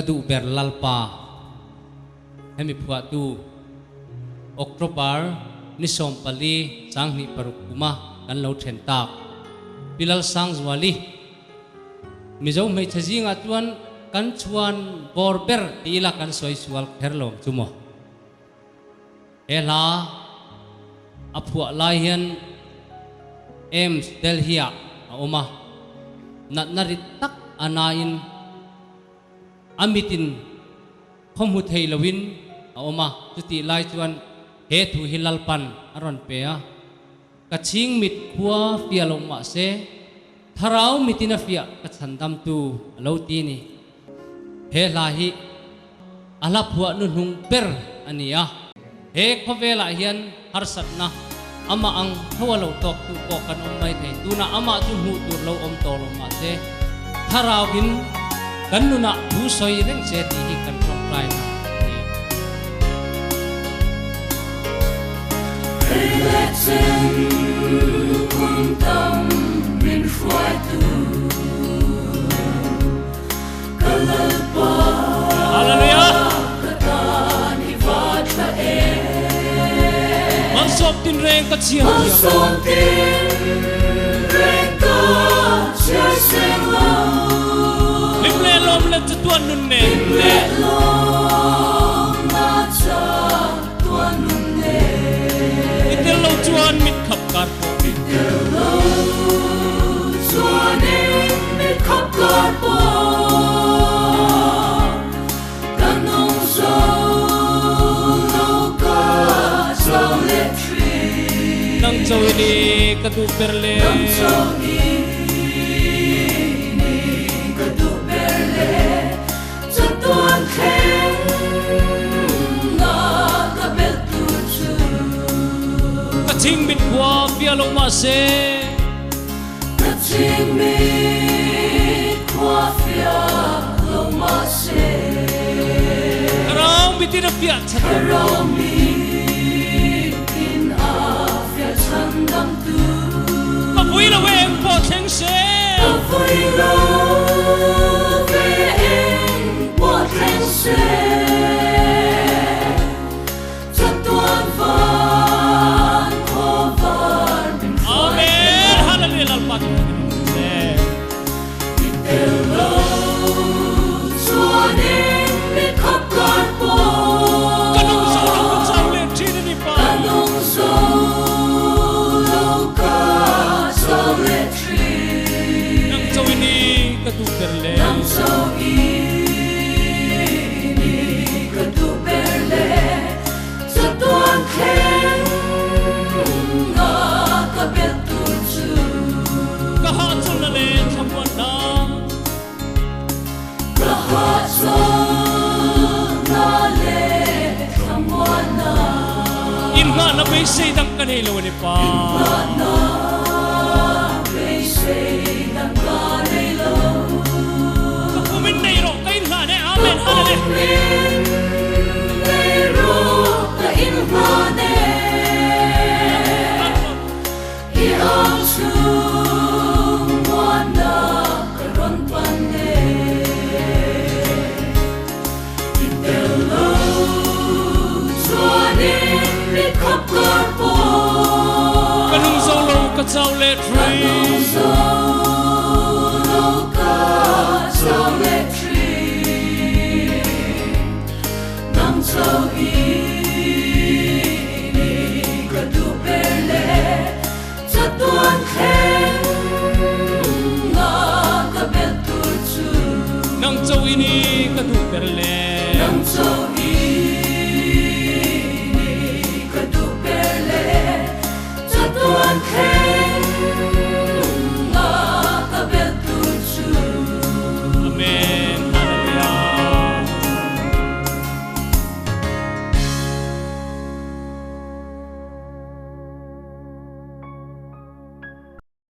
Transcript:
DUHBER LALPA hemi phua tu October ni som pali chang ni parukuma kan lo then tak pilal sang zwali Mizo mai thaji nga tuan kan chuan borber ila kan soi sual kherlom chumo ela aphua lai hian ems delhia oma nat narit tak anain amitin khomu theilawin oma tuti lai chuan he thu hilalpan aron pea ka chhingmit khua fiah lo mahse Thlarau mitina fiah ka chhandamtu lo ti ni he lahi ala phua nu hnung per ania he khovela hian harsatna ama ang thawalo tok tu ko kan mai thei tuna ama chu hu tur lo om to lo ma se Thlarau in kan nuna thu soi reng se ti hi kan thok lai na Malsawm tinreng ka Malsawm tinreng ka chhiarsenglo Hlim lawmna chatuan nunne lawmna chatuan nunne itel lo chuan mit khap kar po lo chuan mit khap kar po kanong zo lo ka chauh le nang chauh ni ka DUHBER le nang chauh ni ka DUHBER le chatuan thlenga ka belhtur chu ka chhingmit khua fiah lo mahse ka chhingmit khua fiah lo mahse Thlarau mitina fiah chatuan Thlarau mitina fiah chhandamtu vui lo em po theng se vui lo em po theng se chatuan van kho van bin amen hallelujah LALPA se lo chuan em mit khap kar po kanong so lo ka chauh le thin ni pa kanong zo lo ka chauh le nang chauh ni ka DUHBER le nang chauh ni ka DUHBER le chatuan thlenga ka belhtur chu ka hahchawlhna le thlamuanna ka hahchawlhna le thlamuanna Innghahna beisei dang kan hei lo ni pa Innghahna beisei dang kan hei lo ka pumin nei rawh ka inhlan amen hallelujah pumin nei rawh ka inhlan i angchhung muanna ka rawn lo chuan mit khap kar po kanong so lo ka chauh le kanong zo lo ka chauh le nang chauh ni ka DUHBER le chatuan thlenga ka belhtur chu nang chauh ni ka DUHBER le nang chauh